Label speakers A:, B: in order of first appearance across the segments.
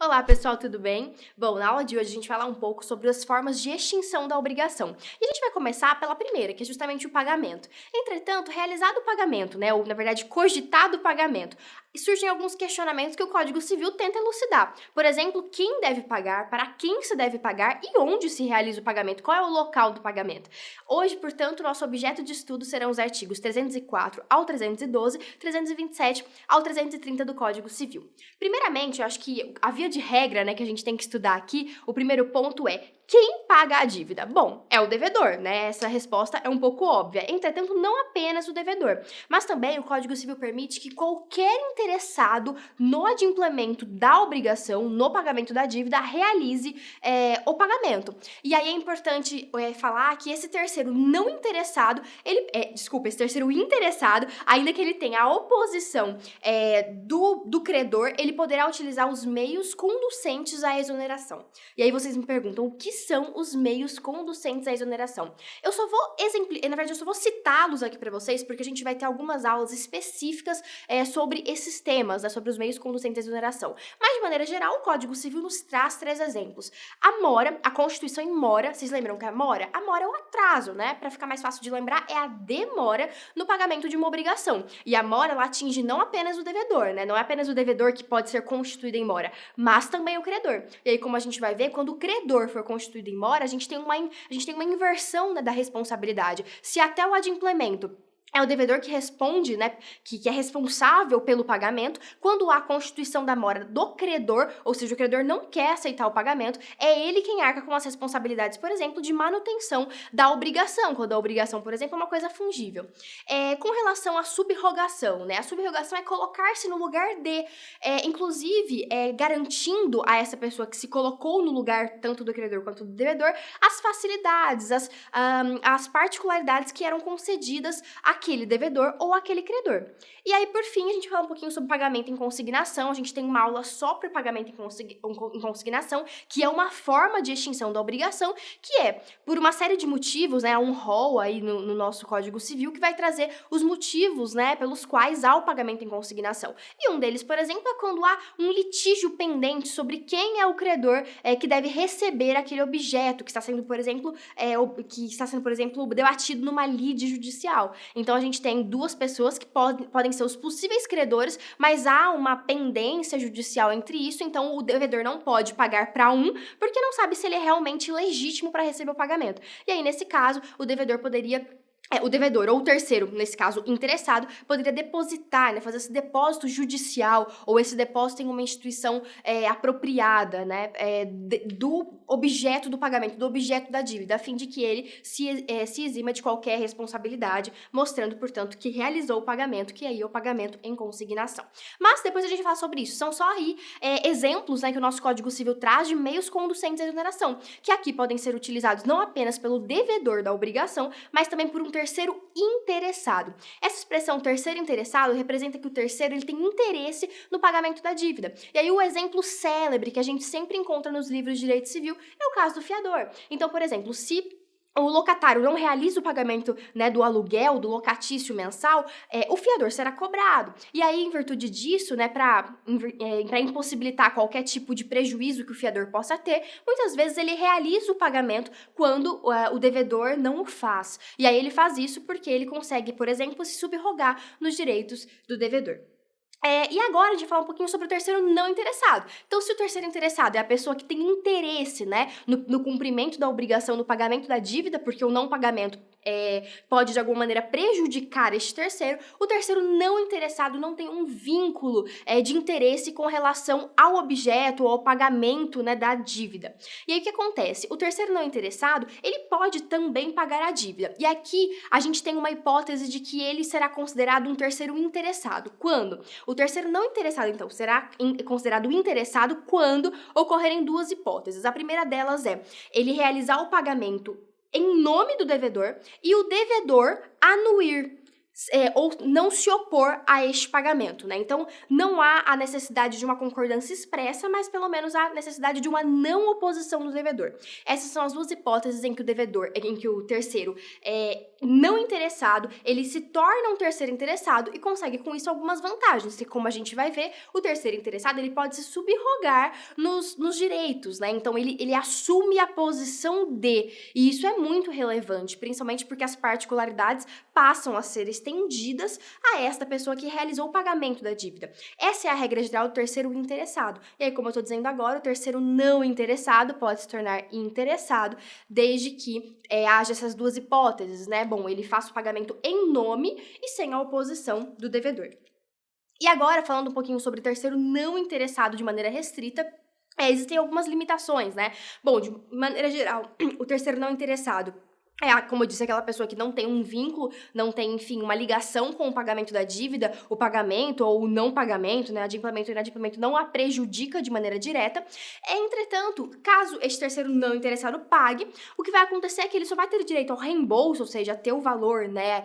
A: Olá, pessoal, tudo bem? Bom, na aula de hoje a gente vai falar um pouco sobre as formas de extinção da obrigação. E a gente vai começar pela primeira, que é justamente o pagamento. Entretanto, realizado o pagamento, ou na verdade cogitado o pagamento, surgem alguns questionamentos que o Código Civil tenta elucidar. Por exemplo, quem deve pagar, para quem se deve pagar e onde se realiza o pagamento, qual é o local do pagamento. Hoje, portanto, nosso objeto de estudo serão os artigos 304 ao 312, 327 ao 330 do Código Civil. Primeiramente, eu acho que a via de regra, que a gente tem que estudar aqui, o primeiro ponto é: quem paga a dívida? Bom, é o devedor, Essa resposta é um pouco óbvia. Entretanto, não apenas o devedor, mas também o Código Civil permite que qualquer interessado no adimplemento da obrigação, no pagamento da dívida, realize o pagamento. E aí é importante falar que esse terceiro não interessado, esse terceiro interessado, ainda que ele tenha a oposição do credor, ele poderá utilizar os meios conducentes à exoneração. E aí vocês me perguntam, o que são os meios conducentes à exoneração? Eu só vou citá-los aqui para vocês, porque a gente vai ter algumas aulas específicas sobre esses temas, sobre os meios conducentes à exoneração. Mas, de maneira geral, o Código Civil nos traz 3 exemplos. A mora, a Constituição em mora, vocês lembram que é a mora? A mora é o atraso, Para ficar mais fácil de lembrar, é a demora no pagamento de uma obrigação. E a mora, ela atinge não apenas o devedor, Não é apenas o devedor que pode ser constituído em mora, mas também o credor. E aí, como a gente vai ver, quando o credor for constituído em mora, a gente tem uma inversão da responsabilidade. Se até o adimplemento é o devedor que responde, que é responsável pelo pagamento, quando há a constituição da mora do credor, ou seja, o credor não quer aceitar o pagamento, é ele quem arca com as responsabilidades, por exemplo, de manutenção da obrigação, quando a obrigação, por exemplo, é uma coisa fungível. Com relação à subrogação, a subrogação é colocar-se no lugar de, inclusive, garantindo a essa pessoa que se colocou no lugar tanto do credor quanto do devedor, as facilidades, as particularidades que eram concedidas aquele devedor ou aquele credor. E aí, por fim, a gente fala um pouquinho sobre pagamento em consignação. A gente tem uma aula só para pagamento em consignação, que é uma forma de extinção da obrigação, que é, por uma série de motivos, um rol aí no nosso Código Civil, que vai trazer os motivos, pelos quais há o pagamento em consignação. E um deles, por exemplo, é quando há um litígio pendente sobre quem é o credor que deve receber aquele objeto que está sendo, por exemplo, debatido numa lide judicial. Então, a gente tem duas pessoas que podem ser os possíveis credores, mas há uma pendência judicial entre isso, então o devedor não pode pagar para um, porque não sabe se ele é realmente legítimo para receber o pagamento. E aí, nesse caso, o devedor ou o terceiro, nesse caso, interessado, poderia depositar, fazer esse depósito judicial ou esse depósito em uma instituição apropriada, do objeto do pagamento, do objeto da dívida, a fim de que ele se exima de qualquer responsabilidade, mostrando, portanto, que realizou o pagamento, que aí é o pagamento em consignação. Mas depois a gente fala sobre isso. São só aí exemplos que o nosso Código Civil traz de meios conducentes à exoneração, que aqui podem ser utilizados não apenas pelo devedor da obrigação, mas também por um terceiro interessado. Essa expressão terceiro interessado representa que o terceiro ele tem interesse no pagamento da dívida. E aí o exemplo célebre que a gente sempre encontra nos livros de direito civil é o caso do fiador. Então, por exemplo, se o locatário não realiza o pagamento do aluguel, do locatício mensal, o fiador será cobrado. E aí, em virtude disso, para impossibilitar qualquer tipo de prejuízo que o fiador possa ter, muitas vezes ele realiza o pagamento quando o devedor não o faz. E aí ele faz isso porque ele consegue, por exemplo, se subrogar nos direitos do devedor. E agora a gente vai falar um pouquinho sobre o terceiro não interessado. Então, se o terceiro interessado é a pessoa que tem interesse, no cumprimento da obrigação, no pagamento da dívida, porque o não pagamento pode, de alguma maneira, prejudicar este terceiro, o terceiro não interessado não tem um vínculo de interesse com relação ao objeto ou ao pagamento, da dívida. E aí, o que acontece? O terceiro não interessado, ele pode também pagar a dívida. E aqui, a gente tem uma hipótese de que ele será considerado um terceiro interessado. Quando? O terceiro não interessado, então, será considerado interessado quando ocorrerem duas hipóteses. A primeira delas é ele realizar o pagamento em nome do devedor e o devedor anuir. ou não se opor a este pagamento, né? Então, não há a necessidade de uma concordância expressa, mas pelo menos há a necessidade de uma não oposição do devedor. Essas são as duas hipóteses em que o terceiro não interessado, ele se torna um terceiro interessado e consegue com isso algumas vantagens, que como a gente vai ver, o terceiro interessado, ele pode se subrogar nos direitos, né? Então, ele assume a posição de, e isso é muito relevante, principalmente porque as particularidades passam a ser estendidas a esta pessoa que realizou o pagamento da dívida. Essa é a regra geral do terceiro interessado. E aí, como eu estou dizendo agora, o terceiro não interessado pode se tornar interessado, desde que haja essas duas hipóteses, né? Bom, ele faça o pagamento em nome e sem a oposição do devedor. E agora, falando um pouquinho sobre o terceiro não interessado de maneira restrita, existem algumas limitações, né? Bom, de maneira geral, o terceiro não interessado como eu disse, aquela pessoa que não tem um vínculo, não tem, enfim, uma ligação com o pagamento da dívida, o pagamento ou o não pagamento, né, adimplemento ou inadimplemento não a prejudica de maneira direta. Entretanto, caso este terceiro não interessado pague, o que vai acontecer é que ele só vai ter direito ao reembolso, ou seja, ter o valor, né,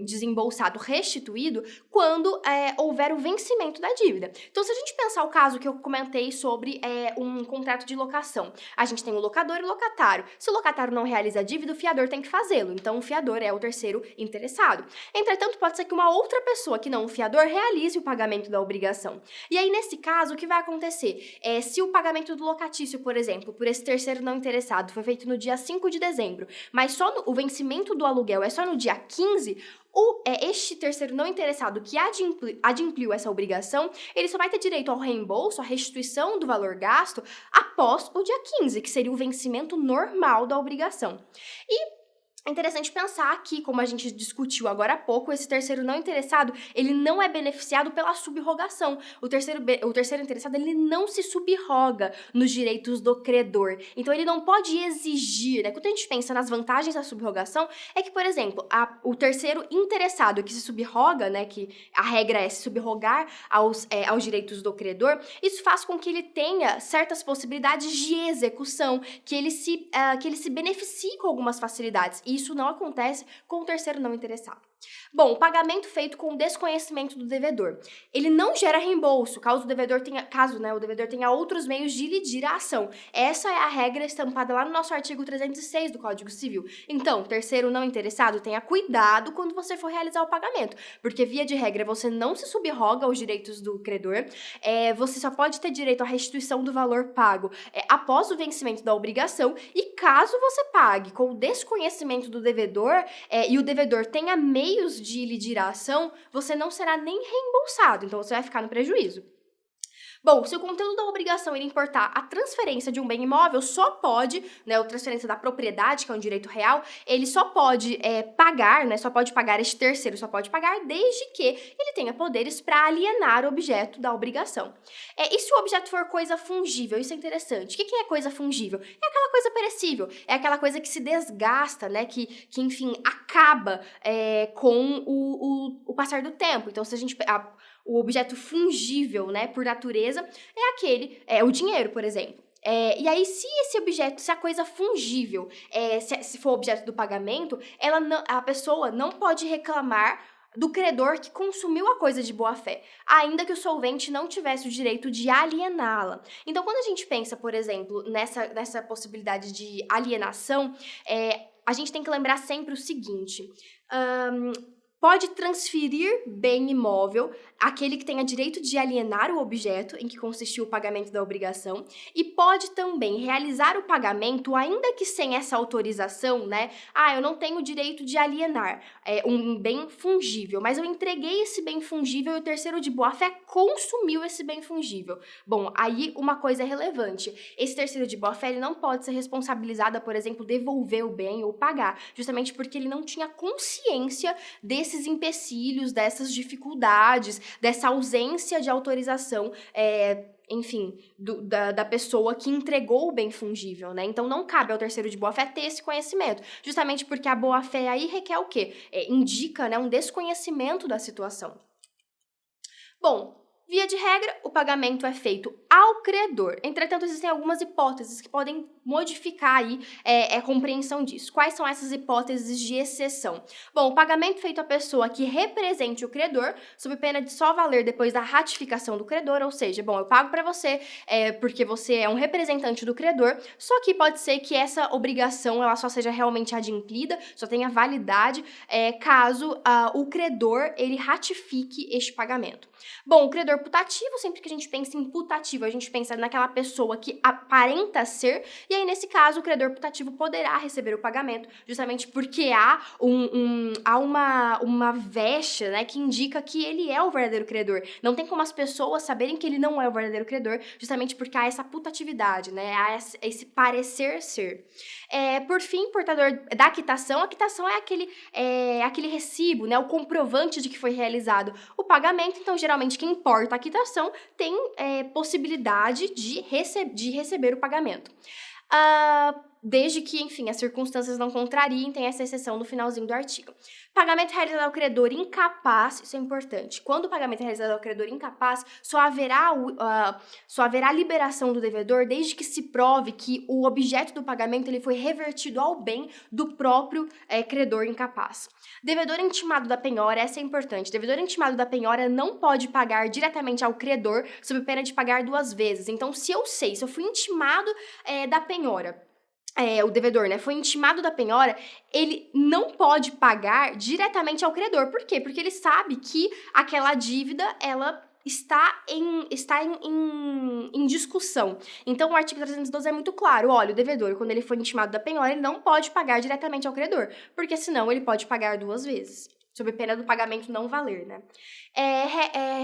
A: desembolsado restituído, quando houver o vencimento da dívida. Então, se a gente pensar o caso que eu comentei sobre um contrato de locação, a gente tem o locador e o locatário. Se o locatário não realiza a dívida, o fiador tem que fazê-lo, então o fiador é o terceiro interessado. Entretanto, pode ser que uma outra pessoa que não o fiador realize o pagamento da obrigação. E aí, nesse caso, o que vai acontecer? Se o pagamento do locatício, por exemplo, por esse terceiro não interessado, foi feito no dia 5 de dezembro, mas o vencimento do aluguel é só no dia 15, este terceiro não interessado que adimpliu essa obrigação, ele só vai ter direito ao reembolso, à restituição do valor gasto após o dia 15, que seria o vencimento normal da obrigação. E é interessante pensar que, como a gente discutiu agora há pouco, esse terceiro não interessado, ele não é beneficiado pela subrogação. O terceiro interessado, ele não se subroga nos direitos do credor. Então, ele não pode exigir, né? Quando a gente pensa nas vantagens da subrogação, é que, por exemplo, o terceiro interessado que se subroga, né? Que a regra é se subrogar aos direitos do credor, isso faz com que ele tenha certas possibilidades de execução, que ele se beneficie com algumas facilidades. E isso não acontece com o terceiro não interessado. Bom, o pagamento feito com desconhecimento do devedor. Ele não gera reembolso, caso o devedor tenha outros meios de lidir a ação. Essa é a regra estampada lá no nosso artigo 306 do Código Civil. Então, terceiro não interessado, tenha cuidado quando você for realizar o pagamento, porque via de regra você não se subroga aos direitos do credor, você só pode ter direito à restituição do valor pago após o vencimento da obrigação, e caso você pague com o desconhecimento do devedor e o devedor tenha meios de lidir a ação, você não será nem reembolsado, então você vai ficar no prejuízo. Bom, se o conteúdo da obrigação ele importar a transferência de um bem imóvel, só pode, né, a transferência da propriedade, que é um direito real, ele só pode pagar, né, só pode pagar este terceiro, só pode pagar desde que ele tenha poderes para alienar o objeto da obrigação. E se o objeto for coisa fungível? Isso é interessante. O que é coisa fungível? É aquela coisa perecível, é aquela coisa que se desgasta, né, que enfim, acaba com o passar do tempo. Então, se a gente... O objeto fungível, né, por natureza, é o dinheiro, por exemplo. E aí, se a coisa fungível, se for objeto do pagamento, a pessoa não pode reclamar do credor que consumiu a coisa de boa fé, ainda que o solvente não tivesse o direito de aliená-la. Então, quando a gente pensa, por exemplo, nessa possibilidade de alienação, a gente tem que lembrar sempre o seguinte... pode transferir bem imóvel aquele que tenha direito de alienar o objeto em que consistiu o pagamento da obrigação, e pode também realizar o pagamento, ainda que sem essa autorização, né? Eu não tenho o direito de alienar um bem fungível, mas eu entreguei esse bem fungível e o terceiro de boa-fé consumiu esse bem fungível. Bom, aí uma coisa é relevante. Esse terceiro de boa-fé, ele não pode ser responsabilizado, por exemplo, devolver o bem ou pagar, justamente porque ele não tinha consciência desses empecilhos, dessas dificuldades, dessa ausência de autorização, enfim, da pessoa que entregou o bem fungível, né? Então, não cabe ao terceiro de boa-fé ter esse conhecimento, justamente porque a boa-fé aí requer o quê? Indica, né, um desconhecimento da situação. Bom, Via de regra, o pagamento é feito ao credor. Entretanto, existem algumas hipóteses que podem modificar aí a compreensão disso. Quais são essas hipóteses de exceção? Bom, o pagamento feito à pessoa que represente o credor, sob pena de só valer depois da ratificação do credor, ou seja, bom, eu pago para você porque você é um representante do credor, só que pode ser que essa obrigação ela só seja realmente adimplida, só tenha validade caso o credor ele ratifique este pagamento. Bom, o credor putativo, sempre que a gente pensa em putativo, a gente pensa naquela pessoa que aparenta ser, e aí nesse caso o credor putativo poderá receber o pagamento, justamente porque há uma vexa, né, que indica que ele é o verdadeiro credor. Não tem como as pessoas saberem que ele não é o verdadeiro credor, justamente porque há essa putatividade, né, há esse parecer ser. Por fim, portador da quitação, a quitação é aquele recibo, né, o comprovante de que foi realizado o pagamento, então geralmente quem porta a quitação tem possibilidade de receber o pagamento. Desde que, enfim, as circunstâncias não contrariem, tem essa exceção no finalzinho do artigo. Pagamento realizado ao credor incapaz, isso é importante. Quando o pagamento é realizado ao credor incapaz, só haverá liberação do devedor desde que se prove que o objeto do pagamento ele foi revertido ao bem do próprio credor incapaz. Devedor intimado da penhora, essa é importante. Devedor intimado da penhora não pode pagar diretamente ao credor sob pena de pagar 2 vezes. Então, se eu fui intimado da penhora, o devedor, né, foi intimado da penhora, ele não pode pagar diretamente ao credor. Por quê? Porque ele sabe que aquela dívida, ela está em discussão. Então, o artigo 312 é muito claro. Olha, o devedor, quando ele foi intimado da penhora, ele não pode pagar diretamente ao credor, porque senão ele pode pagar 2 vezes, sob pena do pagamento não valer, né?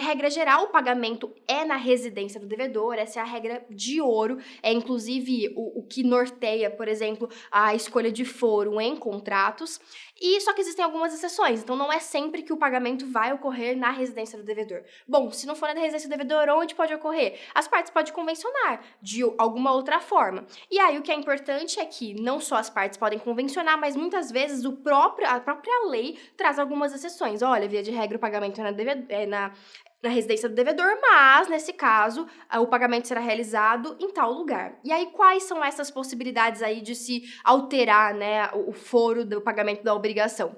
A: Regra geral, o pagamento é na residência do devedor, essa é a regra de ouro, inclusive o que norteia, por exemplo, a escolha de foro em contratos, e só que existem algumas exceções, então não é sempre que o pagamento vai ocorrer na residência do devedor. Bom, se não for na residência do devedor, onde pode ocorrer? As partes podem convencionar de alguma outra forma. E aí o que é importante é que não só as partes podem convencionar, mas muitas vezes a própria lei traz algumas exceções. Olha, via de regra, o pagamento é na residência do devedor, mas, nesse caso, o pagamento será realizado em tal lugar. E aí, quais são essas possibilidades aí de se alterar, né, o foro do pagamento da obrigação?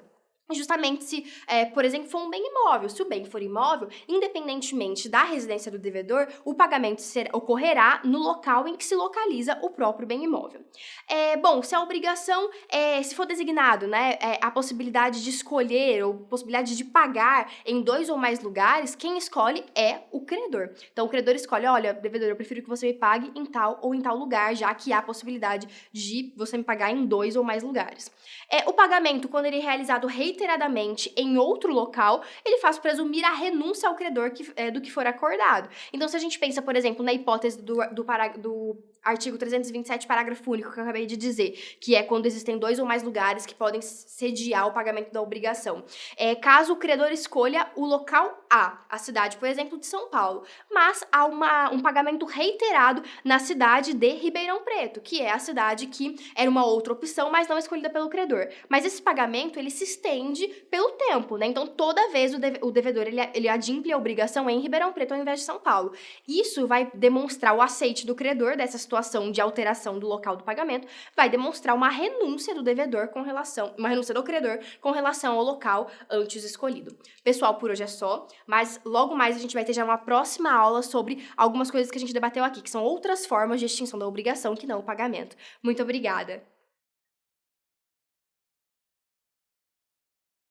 A: Justamente se, por exemplo, for um bem imóvel. Se o bem for imóvel, independentemente da residência do devedor, o pagamento ocorrerá no local em que se localiza o próprio bem imóvel. Bom, se a obrigação, se for designado, né, a possibilidade de escolher ou possibilidade de pagar em 2 ou mais lugares, quem escolhe é o credor. Então, o credor escolhe, olha, devedor, eu prefiro que você me pague em tal ou em tal lugar, já que há a possibilidade de você me pagar em 2 ou mais lugares. O pagamento, quando ele é realizado reiteradamente em outro local, ele faz presumir a renúncia ao credor do que for acordado. Então, se a gente pensa, por exemplo, na hipótese do artigo 327, parágrafo único, que eu acabei de dizer, que é quando existem 2 ou mais lugares que podem sediar o pagamento da obrigação. Caso o credor escolha o local a cidade, por exemplo, de São Paulo, mas há um pagamento reiterado na cidade de Ribeirão Preto, que é a cidade que era uma outra opção, mas não escolhida pelo credor. Mas esse pagamento, ele se estende pelo tempo, né? Então, toda vez o devedor, ele adimple a obrigação em Ribeirão Preto ao invés de São Paulo. Isso vai demonstrar o aceite do credor dessa situação de alteração do local do pagamento, vai demonstrar uma renúncia do devedor uma renúncia do credor com relação ao local antes escolhido. Pessoal, por hoje é só, mas logo mais a gente vai ter já uma próxima aula sobre algumas coisas que a gente debateu aqui, que são outras formas de extinção da obrigação que não o pagamento. Muito obrigada!